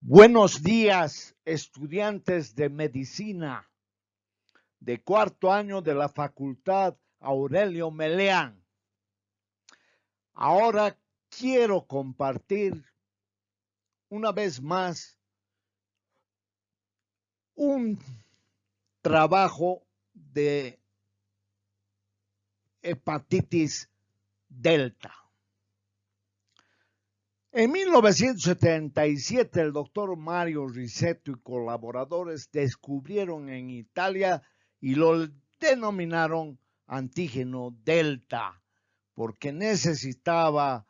Buenos días, estudiantes de medicina de cuarto año de la Facultad Aurelio Meleán. Ahora quiero compartir una vez más un trabajo de hepatitis delta. En 1977, el doctor Mario Risetto y colaboradores descubrieron en Italia y lo denominaron antígeno delta, porque necesitaba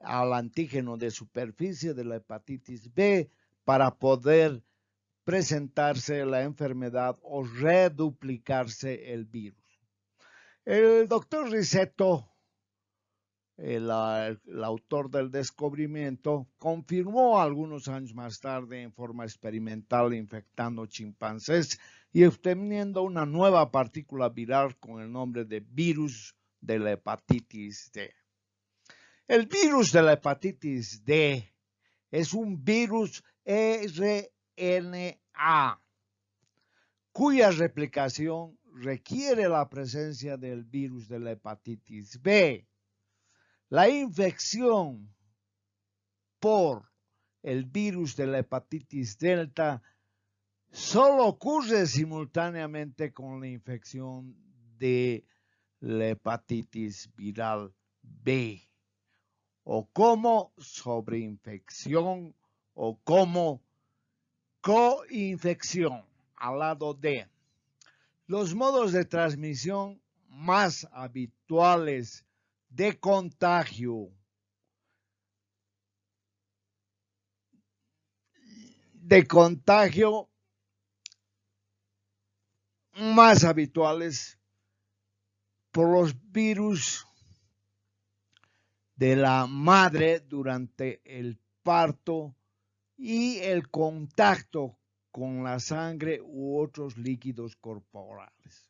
al antígeno de superficie de la hepatitis B para poder presentarse la enfermedad o reduplicarse el virus. El doctor Risetto, el autor del descubrimiento, confirmó algunos años más tarde en forma experimental infectando chimpancés y obteniendo una nueva partícula viral con el nombre de virus de la hepatitis D. El virus de la hepatitis D es un virus RNA cuya replicación requiere la presencia del virus de la hepatitis B. La infección por el virus de la hepatitis delta solo ocurre simultáneamente con la infección de la hepatitis viral B, o como sobreinfección o como coinfección al lado de. Los modos de transmisión más habituales de contagio más habituales por los virus de la madre durante el parto y el contacto con la sangre u otros líquidos corporales.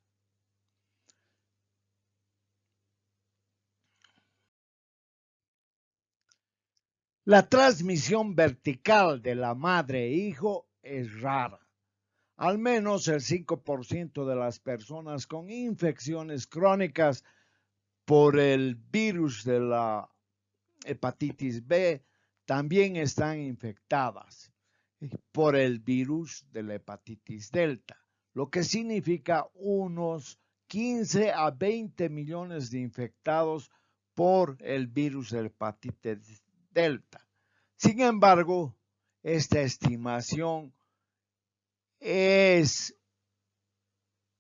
La transmisión vertical de la madre e hijo es rara. Al menos el 5% de las personas con infecciones crónicas por el virus de la hepatitis B también están infectadas por el virus de la hepatitis delta, lo que significa unos 15 a 20 millones de infectados por el virus de la hepatitis delta. Sin embargo, esta estimación es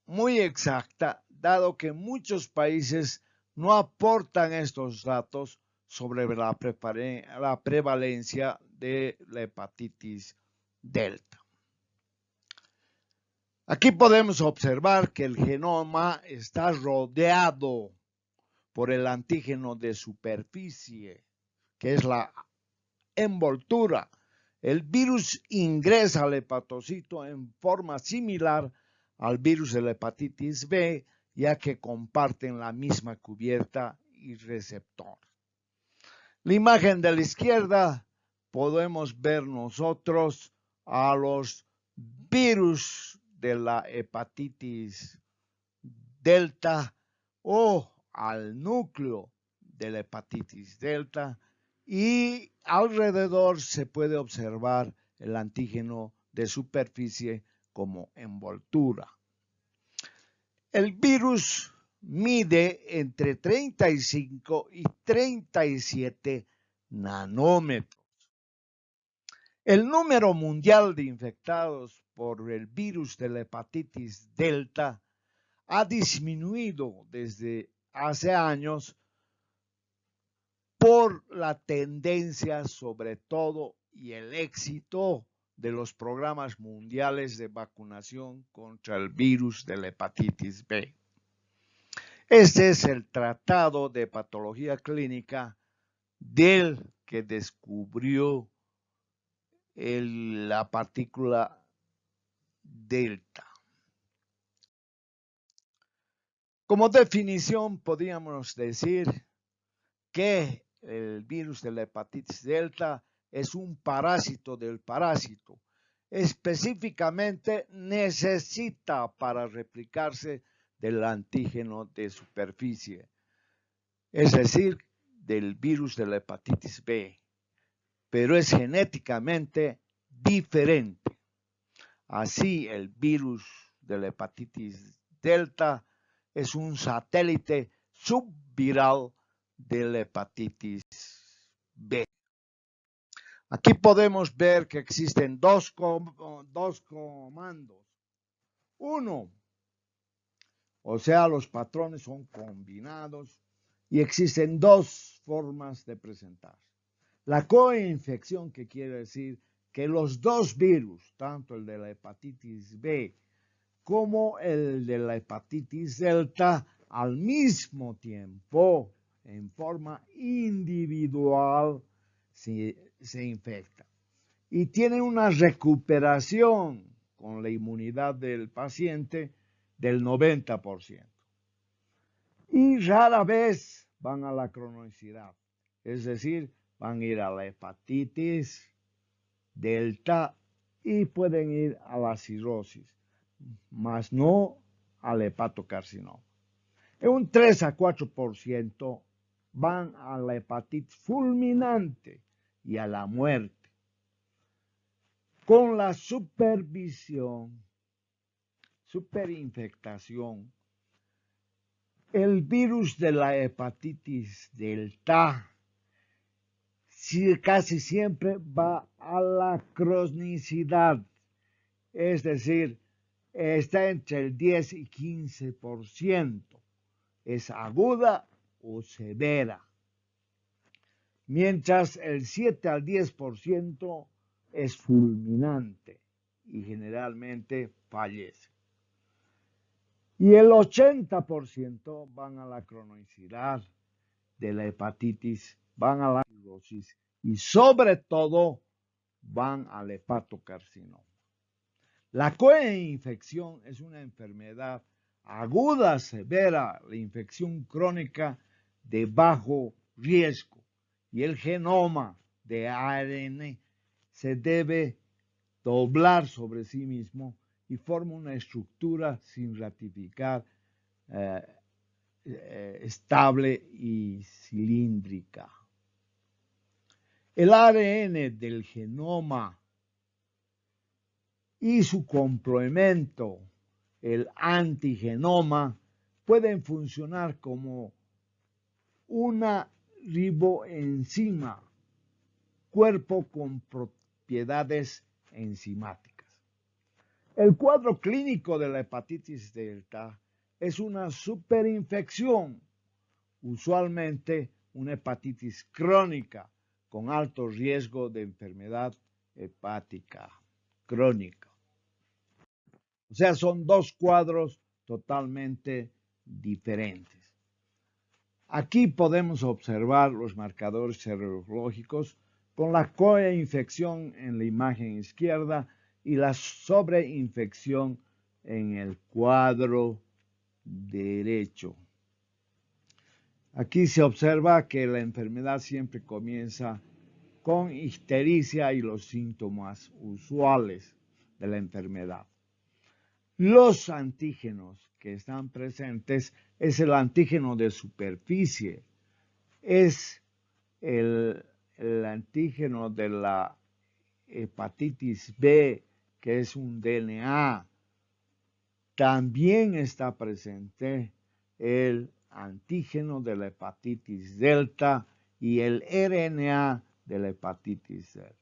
muy exacta, dado que muchos países no aportan estos datos sobre la prevalencia de la hepatitis delta. Aquí podemos observar que el genoma está rodeado por el antígeno de superficie, que es la envoltura. El virus ingresa al hepatocito en forma similar al virus de la hepatitis B, ya que comparten la misma cubierta y receptor. La imagen de la izquierda podemos ver nosotros a los virus de la hepatitis delta o al núcleo de la hepatitis delta, y alrededor se puede observar el antígeno de superficie como envoltura. El virus mide entre 35 y 37 nanómetros. El número mundial de infectados por el virus de la hepatitis delta ha disminuido desde hace años por la tendencia sobre todo y el éxito de los programas mundiales de vacunación contra el virus de la hepatitis B. Este es el tratado de patología clínica del que descubrió la partícula delta. Como definición, podríamos decir que el virus de la hepatitis delta es un parásito del parásito. Específicamente necesita para replicarse del antígeno de superficie, es decir, del virus de la hepatitis B, pero es genéticamente diferente. Así, el virus de la hepatitis delta es un satélite subviral de la hepatitis B. Aquí podemos ver que existen dos comandos. Uno, o sea, los patrones son combinados y existen dos formas de presentarse. La coinfección, que quiere decir que los dos virus, tanto el de la hepatitis B como el de la hepatitis delta, al mismo tiempo, en forma individual, se infectan. Y tienen una recuperación con la inmunidad del paciente del 90%. Y rara vez van a la cronicidad, es decir, van a ir a la hepatitis delta y pueden ir a la cirrosis, mas no al hepatocarcinoma. En un 3 a 4% van a la hepatitis fulminante y a la muerte. Con la superinfectación, el virus de la hepatitis delta casi siempre va a la cronicidad, es decir, está entre el 10 y 15%, es aguda o severa, mientras el 7 al 10% es fulminante y generalmente fallece. Y el 80% van a la cronicidad de la hepatitis, van a la cirrosis y sobre todo van al hepatocarcinoma. La coinfección es una enfermedad aguda, severa, la infección crónica de bajo riesgo y el genoma de ARN se debe doblar sobre sí mismo y forma una estructura sin ratificar estable y cilíndrica. El ARN del genoma y su complemento, el antigenoma, pueden funcionar como una riboenzima, cuerpo con propiedades enzimáticas. El cuadro clínico de la hepatitis delta es una superinfección, usualmente una hepatitis crónica con alto riesgo de enfermedad hepática crónica. O sea, son dos cuadros totalmente diferentes. Aquí podemos observar los marcadores serológicos con la coinfección en la imagen izquierda y la sobreinfección en el cuadro derecho. Aquí se observa que la enfermedad siempre comienza con ictericia y los síntomas usuales de la enfermedad. Los antígenos que están presentes es el antígeno de superficie, es el antígeno de la hepatitis B, que es un DNA. También está presente el antígeno de la hepatitis delta y el RNA de la hepatitis delta.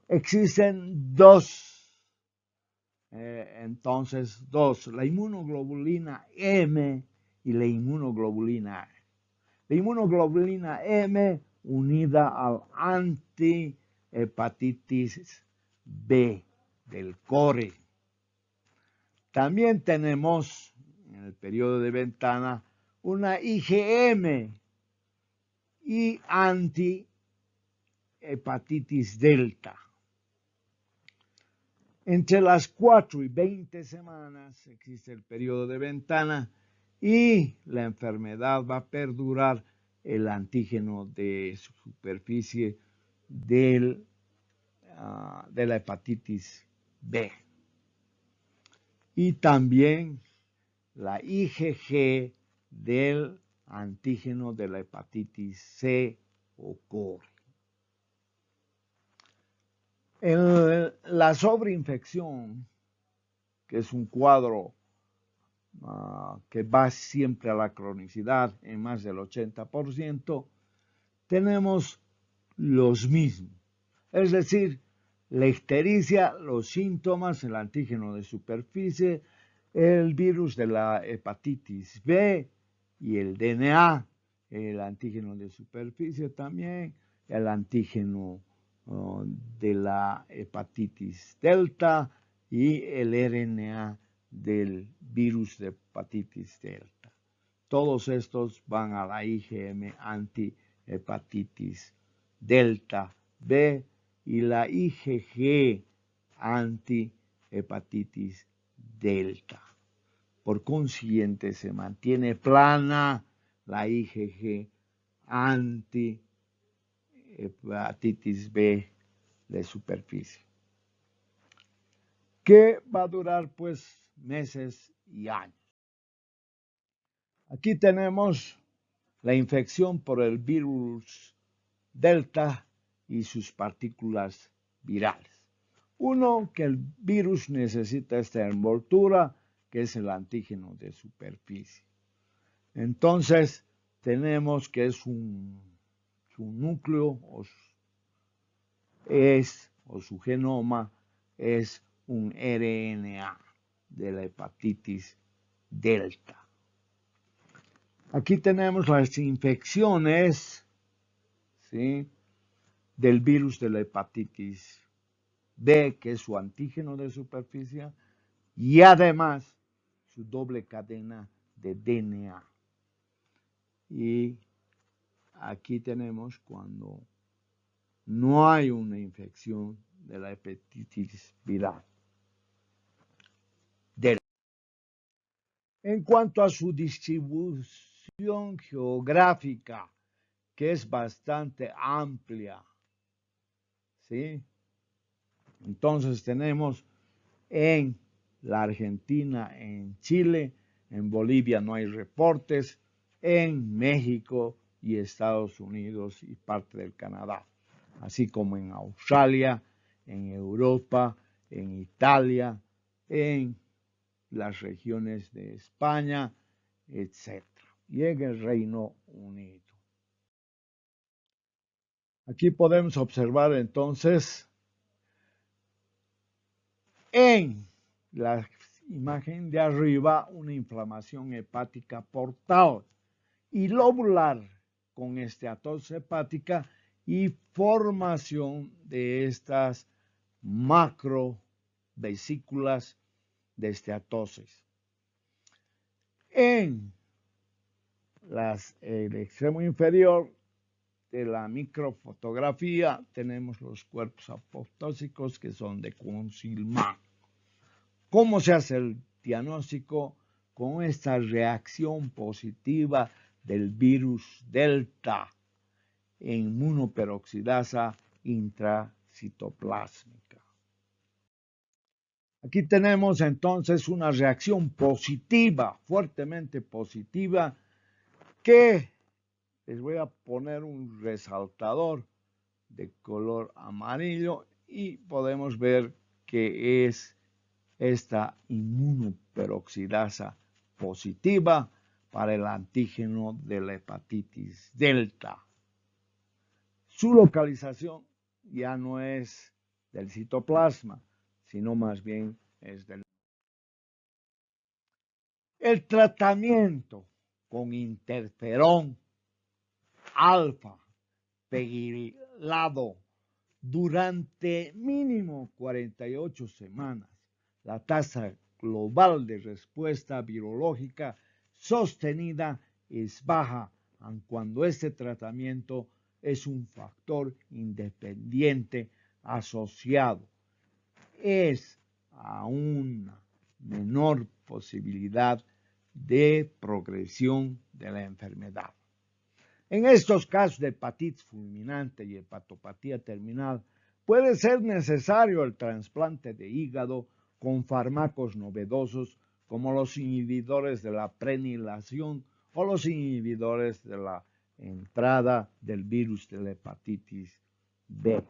Existen dos, la inmunoglobulina M y la inmunoglobulina A. La inmunoglobulina M unida al antihepatitis B del core. También tenemos en el periodo de ventana una IgM y antihepatitis delta. Entre las 4 y 20 semanas existe el periodo de ventana y la enfermedad va a perdurar. El antígeno de superficie de la hepatitis B. Y también la IgG del antígeno de la hepatitis C ocurre. La sobreinfección, que es un cuadro que va siempre a la cronicidad en más del 80%, tenemos los mismos. Es decir, la ictericia, los síntomas, el antígeno de superficie, el virus de la hepatitis B y el DNA, el antígeno de superficie también, el antígeno de la hepatitis delta y el RNA del virus de hepatitis delta. Todos estos van a la IgM antihepatitis delta B y la IgG antihepatitis delta. Por consiguiente, se mantiene plana la IgG antihepatitis B de superficie, que va a durar pues meses y años. Aquí tenemos la infección por el virus delta y sus partículas virales. Uno, que el virus necesita esta envoltura, que es el antígeno de superficie. Entonces, tenemos que es su núcleo o su genoma es un RNA de la hepatitis delta. Aquí tenemos las infecciones, ¿sí?, del virus de la hepatitis B, que es su antígeno de superficie, y además su doble cadena de DNA. Y aquí tenemos cuando no hay una infección de la hepatitis viral. En cuanto a su distribución geográfica, que es bastante amplia, ¿sí? Entonces tenemos en la Argentina, en Chile, en Bolivia no hay reportes, en México y Estados Unidos y parte del Canadá, así como en Australia, en Europa, en Italia, en las regiones de España, etc. Y en el Reino Unido. Aquí podemos observar entonces en la imagen de arriba una inflamación hepática portal y lobular con esteatosis hepática y formación de estas macrovesículas de esteatosis. En el extremo inferior de la microfotografía tenemos los cuerpos apoptósicos que son de Kuhn-Sihlmann. ¿Cómo se hace el diagnóstico? Con esta reacción positiva del virus delta en inmunoperoxidasa intracitoplásmica. Aquí tenemos entonces una reacción positiva, fuertemente positiva, que les voy a poner un resaltador de color amarillo y podemos ver que es esta inmunoperoxidasa positiva para el antígeno de la hepatitis delta. Su localización ya no es del citoplasma, sino más bien es del... El tratamiento con interferón alfa pegilado durante mínimo 48 semanas. La tasa global de respuesta virológica sostenida es baja, aun cuando este tratamiento es un factor independiente asociado. Es a una menor posibilidad de progresión de la enfermedad. En estos casos de hepatitis fulminante y hepatopatía terminal, puede ser necesario el trasplante de hígado con fármacos novedosos como los inhibidores de la prenilación o los inhibidores de la entrada del virus de la hepatitis B.